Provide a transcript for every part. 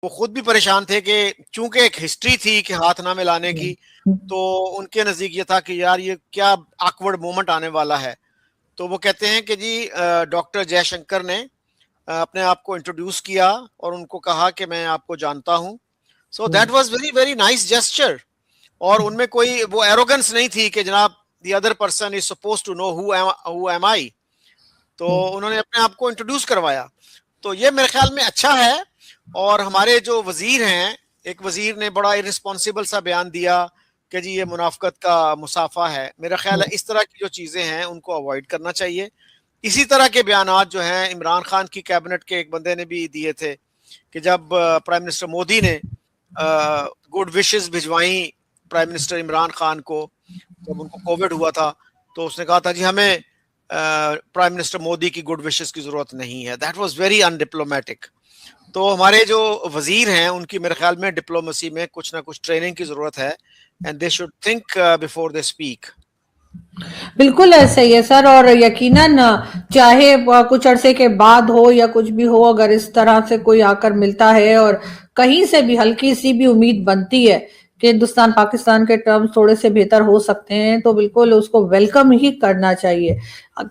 وہ خود بھی پریشان تھے کہ چونکہ ایک ہسٹری تھی کہ ہاتھ نہ ملانے کی، تو ان کے نزدیک یہ تھا کہ یار یہ کیا آکورڈ مومنٹ آنے والا ہے. تو وہ کہتے ہیں کہ جی ڈاکٹر جے شنکر نے اپنے آپ کو انٹروڈیوس کیا اور ان کو کہا کہ میں آپ کو جانتا ہوں. So that was very very nice gesture. اور ان میں کوئی وہ ایروگنس نہیں تھی کہ جناب the other person is suppose to know who am I. تو انہوں نے اپنے آپ کو انٹروڈیوس کروایا. تو یہ میرے خیال میں اچھا ہے. اور ہمارے جو وزیر ہیں، ایک وزیر نے بڑا irresponsible سا بیان دیا کہ جی یہ منافقت کا مسافہ ہے. میرا خیال ہے اس طرح کی جو چیزیں ہیں ان کو اوائڈ کرنا چاہیے. اسی طرح کے بیانات جو ہیں عمران خان کی کیبنٹ کے ایک بندے نے بھی دیے تھے کہ جب پرائم منسٹر مودی نے گڈ وشز بھجوائیں پرائم منسٹر عمران خان کو جب ان کو کووڈ ہوا تھا، تو اس نے کہا تھا جی ہمیں پرائم منسٹر مودی کی گڈ وشز کی ضرورت نہیں ہے. That was very in diplomatic. تو ہمارے جو وزیر ہیں ان کی میرے خیال میں ڈپلومیسی میں کچھ نہ کچھ ٹریننگ کی ضرورت ہے. And they should think before they speak. بالکل ایسا ہی ہے سر. اور یقیناً چاہے کچھ عرصے کے بعد ہو یا کچھ بھی ہو، اگر اس طرح سے کوئی آ کر ملتا ہے اور کہیں سے بھی ہلکی سی بھی امید بنتی ہے کہ ہندوستان پاکستان کے ٹرمز تھوڑے سے بہتر ہو سکتے ہیں، تو بالکل اس کو ویلکم ہی کرنا چاہیے.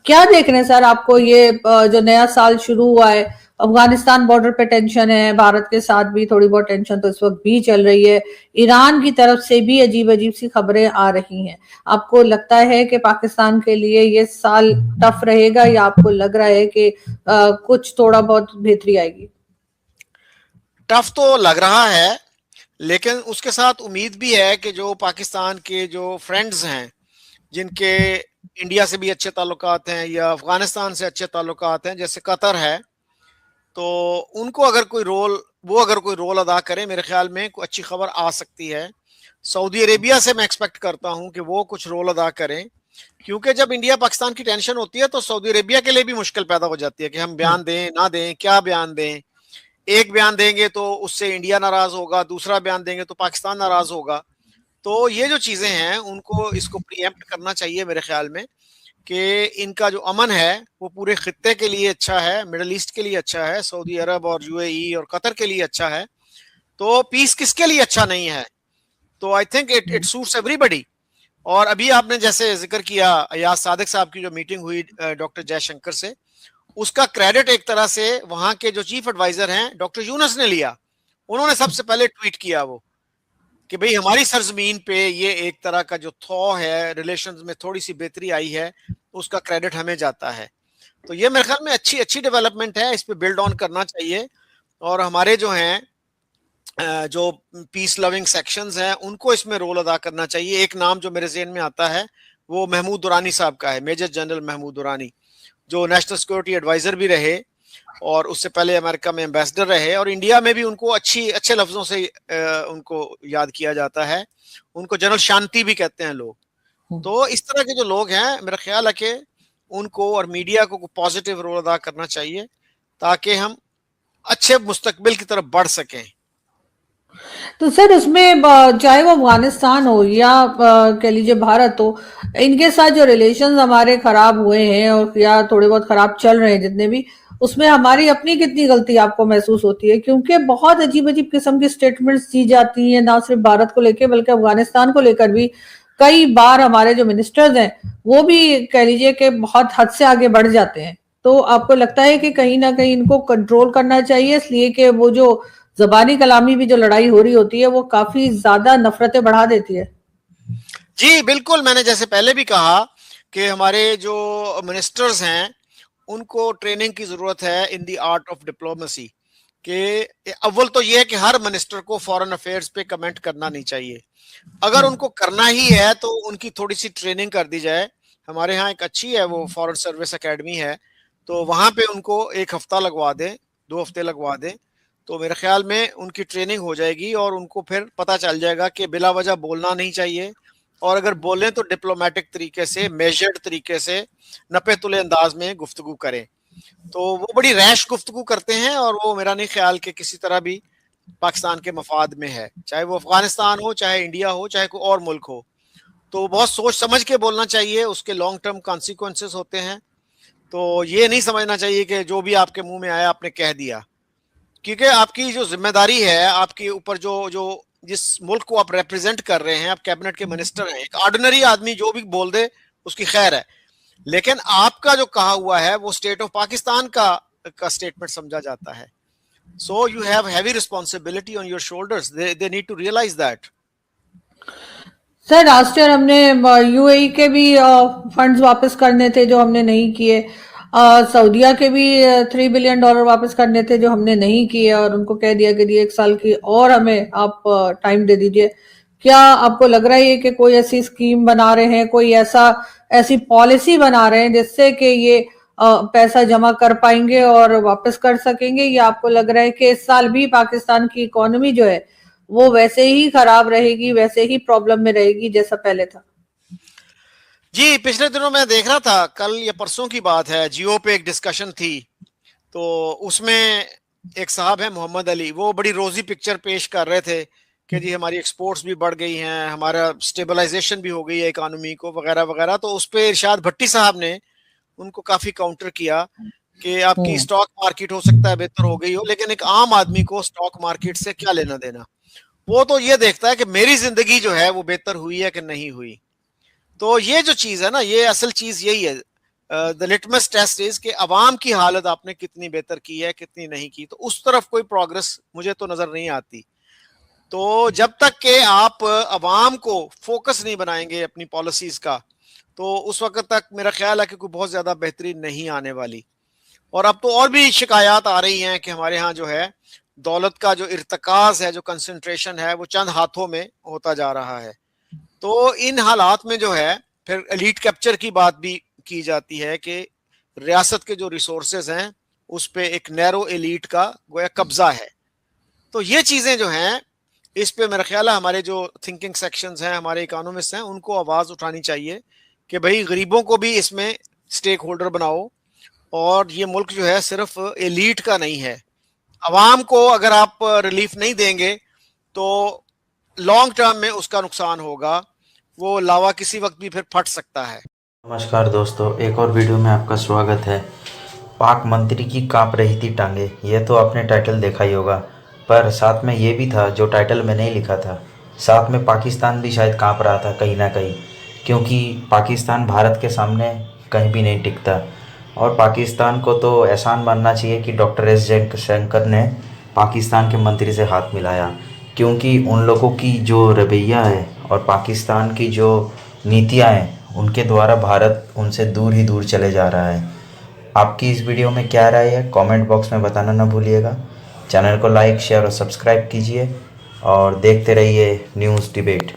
کیا دیکھ رہے ہیں سر آپ کو یہ جو نیا سال شروع ہوا ہے، افغانستان بارڈر پہ ٹینشن ہے، بھارت کے ساتھ بھی تھوڑی بہت ٹینشن تو اس وقت بھی چل رہی ہے، ایران کی طرف سے بھی عجیب عجیب سی خبریں آ رہی ہیں. آپ کو لگتا ہے کہ پاکستان کے لیے یہ سال ٹف رہے گا، یا آپ کو لگ رہا ہے کہ کچھ تھوڑا بہت بہتری آئے گی؟ ٹف تو لگ رہا ہے، لیکن اس کے ساتھ امید بھی ہے کہ جو پاکستان کے جو فرینڈز ہیں جن کے انڈیا سے بھی اچھے تعلقات ہیں یا افغانستان سے اچھے تعلقات ہیں، جیسے قطر ہے، تو ان کو اگر کوئی رول ادا کرے، میرے خیال میں کوئی اچھی خبر آ سکتی ہے. سعودی عربیہ سے میں ایکسپیکٹ کرتا ہوں کہ وہ کچھ رول ادا کریں، کیونکہ جب انڈیا پاکستان کی ٹینشن ہوتی ہے تو سعودی عربیہ کے لیے بھی مشکل پیدا ہو جاتی ہے کہ ہم بیان دیں نہ دیں، کیا بیان دیں. ایک بیان دیں گے تو اس سے انڈیا ناراض ہوگا، دوسرا بیان دیں گے تو پاکستان ناراض ہوگا. تو یہ جو چیزیں ہیں ان کو اس کو پری ایمپٹ کرنا چاہیے میرے خیال میں، کہ ان کا جو امن ہے وہ پورے خطے کے لیے اچھا ہے، مڈل ایسٹ کے لیے اچھا ہے، سعودی عرب اور یو اے ای اور قطر کے لیے اچھا ہے. تو پیس کس کے لیے اچھا نہیں ہے؟ تو آئی تھنک اٹ سوٹس ایوری بڈی. اور ابھی آپ نے جیسے ذکر کیا ایاز صادق صاحب کی جو میٹنگ ہوئی ڈاکٹر جے شنکر سے، اس کا کریڈٹ ایک طرح سے وہاں کے جو چیف ایڈوائزر ہیں ڈاکٹر یونس نے لیا. انہوں نے سب سے پہلے ٹویٹ کیا وہ کہ بھئی ہماری سرزمین پہ یہ ایک طرح کا جو تھو ہے، ریلیشنز میں تھوڑی سی بہتری آئی ہے، اس کا کریڈٹ ہمیں جاتا ہے. تو یہ میرے خیال میں اچھی ڈیولپمنٹ ہے، اس پہ بلڈ آن کرنا چاہیے. اور ہمارے جو ہیں جو پیس لوننگ سیکشنز ہیں ان کو اس میں رول ادا کرنا چاہیے. ایک نام جو میرے ذہن میں آتا ہے وہ محمود درانی صاحب کا ہے، میجر جنرل محمود درانی، جو نیشنل سیکورٹی ایڈوائزر بھی رہے اور اس سے پہلے امریکہ میں ایمبیسڈر رہے، اور انڈیا میں بھی ان کو اچھے لفظوں سے ان کو یاد کیا جاتا ہے. ان کو جنرل شانتی بھی کہتے ہیں لوگ. تو اس طرح کے جو لوگ ہیں میرا خیال ہے کہ ان کو اور میڈیا کو پازیٹیو رول ادا کرنا چاہیے تاکہ ہم اچھے مستقبل کی طرف بڑھ سکیں. تو سر اس میں چاہے وہ افغانستان ہو یا کہہ لیجیے بھارت ہو، ان کے ساتھ جو ریلیشنز ہمارے خراب ہوئے ہیں اور یا تھوڑے بہت خراب چل رہے ہیں جتنے بھی، اس میں ہماری اپنی کتنی غلطی آپ کو محسوس ہوتی ہے؟ کیونکہ بہت عجیب قسم کی سٹیٹمنٹس دی جاتی ہیں، نہ صرف بھارت کو لے کے بلکہ افغانستان کو لے کر بھی. کئی بار ہمارے جو منسٹرز ہیں وہ بھی کہہ لیجیے کہ بہت حد سے آگے بڑھ جاتے ہیں. تو آپ کو لگتا ہے کہ کہیں نہ کہیں ان کو کنٹرول کرنا چاہیے، اس لیے کہ وہ جو زبانی کلامی بھی جو لڑائی ہو رہی ہوتی ہے وہ کافی زیادہ نفرتیں بڑھا دیتی ہے؟ جی بالکل، میں نے جیسے پہلے بھی کہا کہ ہمارے جو منسٹرز ہیں ان کو ٹریننگ کی ضرورت ہے ان دی آرٹ آف ڈپلومیسی. کہ اول تو یہ ہے کہ ہر منسٹر کو فارن افیئرز پہ کمنٹ کرنا نہیں چاہیے. اگر ان کو کرنا ہی ہے تو ان کی تھوڑی سی ٹریننگ کر دی جائے. ہمارے ہاں ایک اچھی ہے وہ فارن سروس اکیڈمی ہے، تو وہاں پہ ان کو 1 ہفتہ لگوا دیں، 2 ہفتے لگوا دیں، تو میرے خیال میں ان کی ٹریننگ ہو جائے گی اور ان کو پھر پتہ چل جائے گا کہ بلا وجہ بولنا نہیں چاہیے، اور اگر بولیں تو ڈپلومیٹک طریقے سے، میجرڈ طریقے سے، نپے تلے انداز میں گفتگو کریں. تو وہ بڑی ریش گفتگو کرتے ہیں اور وہ میرا نہیں خیال کہ کسی طرح بھی پاکستان کے مفاد میں ہے، چاہے وہ افغانستان ہو، چاہے انڈیا ہو، چاہے کوئی اور ملک ہو. تو بہت سوچ سمجھ کے بولنا چاہیے، اس کے لانگ ٹرم کانسیکوینسز ہوتے ہیں. تو یہ نہیں سمجھنا چاہیے کہ جو بھی آپ کے منہ میں آیا آپ نے کہہ دیا. کیونکہ آپ کی جو ذمہ داری ہے آپ کے اوپر جو جس ملک کو آپ ریپرزینٹ کر رہے ہیں, آپ کیبنٹ کے منسٹر ہیں, ایک آرڈنری آدمی جو بھی بول دے اس کی خیر ہے, لیکن آپ کا جو کہا ہوا ہے وہ اسٹیٹ آف پاکستان کا اسٹیٹمنٹ سمجھا جاتا ہے. So you have heavy responsibility on your shoulders, they need to realize that. Sir last year ہم نے یو اے ای کے بھی فنڈز واپس کرنے تھے جو ہم نے نہیں کیے, سعودیہ کے بھی $3 بلین واپس کرنے تھے جو ہم نے نہیں کیے, اور ان کو کہہ دیا کہ 1 سال کی اور ہمیں آپ ٹائم دے دیجئے. کیا آپ کو لگ رہا ہے کہ کوئی ایسی اسکیم بنا رہے ہیں, کوئی ایسی پالیسی بنا رہے ہیں جس سے کہ یہ پیسہ جمع کر پائیں گے اور واپس کر سکیں گے, یا آپ کو لگ رہا ہے کہ اس سال بھی پاکستان کی اکانومی جو ہے وہ ویسے ہی خراب رہے گی, ویسے ہی پرابلم میں رہے گی جیسا پہلے تھا؟ جی پچھلے دنوں میں دیکھ رہا تھا, کل یا پرسوں کی بات ہے, جیو پہ ایک ڈسکشن تھی, تو اس میں ایک صاحب ہیں محمد علی, وہ بڑی روزی پکچر پیش کر رہے تھے کہ جی ہماری ایکسپورٹس بھی بڑھ گئی ہیں, ہمارا اسٹیبلائزیشن بھی ہو گئی ہے اکانومی کو وغیرہ وغیرہ. تو اس پہ ارشاد بھٹی صاحب نے ان کو کافی کاؤنٹر کیا کہ آپ کی اسٹاک مارکیٹ ہو سکتا ہے بہتر ہو گئی ہو, لیکن ایک عام آدمی کو اسٹاک مارکیٹ سے کیا لینا دینا, وہ تو یہ دیکھتا ہے کہ میری زندگی جو ہے وہ بہتر ہوئی ہے کہ نہیں ہوئی. تو یہ جو چیز ہے نا, یہ اصل چیز یہی ہے, دا لٹمس ٹیسٹ از کہ عوام کی حالت آپ نے کتنی بہتر کی ہے کتنی نہیں کی. تو اس طرف کوئی پروگرس مجھے تو نظر نہیں آتی. تو جب تک کہ آپ عوام کو فوکس نہیں بنائیں گے اپنی پالیسیز کا, تو اس وقت تک میرا خیال ہے کہ کوئی بہت زیادہ بہتری نہیں آنے والی. اور اب تو اور بھی شکایات آ رہی ہیں کہ ہمارے ہاں جو ہے دولت کا جو ارتکاز ہے, جو کنسنٹریشن ہے, وہ چند ہاتھوں میں ہوتا جا رہا ہے. تو ان حالات میں جو ہے پھر ایلیٹ کیپچر کی بات بھی کی جاتی ہے کہ ریاست کے جو ریسورسز ہیں اس پہ ایک نیرو ایلیٹ کا گویا قبضہ ہے. تو یہ چیزیں جو ہیں اس پہ میرا خیال ہے ہمارے جو تھنکنگ سیکشنز ہیں, ہمارے اکانومسٹ ہیں, ان کو آواز اٹھانی چاہیے کہ بھئی غریبوں کو بھی اس میں سٹیک ہولڈر بناؤ, اور یہ ملک جو ہے صرف ایلیٹ کا نہیں ہے. عوام کو اگر آپ ریلیف نہیں دیں گے تو لانگ ٹرم میں اس کا نقصان ہوگا, وہ لاوا کسی وقت بھی پھر پھٹ سکتا ہے. نمسکار دوستو, ایک اور ویڈیو میں آپ کا سواگت ہے. پاک منتری کی کانپ رہی تھی ٹانگیں, یہ تو آپ نے ٹائٹل دیکھا ہی ہوگا, پر ساتھ میں یہ بھی تھا جو ٹائٹل میں نہیں لکھا تھا, ساتھ میں پاکستان بھی شاید کانپ رہا تھا کہیں نہ کہیں, کیونکہ پاکستان بھارت کے سامنے کہیں بھی نہیں ٹکتا. اور پاکستان کو تو احسان ماننا چاہیے کہ ڈاکٹر ایس جے شنکر نے پاکستان کے منتری سے ہاتھ ملایا, کیونکہ ان لوگوں کی جو رویہ ہے اور پاکستان کی جو نیتیاں ہیں ان کے دوارا بھارت ان سے دور ہی دور چلے جا رہا ہے. آپ کی اس ویڈیو میں کیا رائے ہے کامنٹ باکس میں بتانا نہ بھولیے گا. چینل کو لائک شیئر اور سبسکرائب کیجیے اور دیکھتے رہیے نیوز ڈیبیٹ.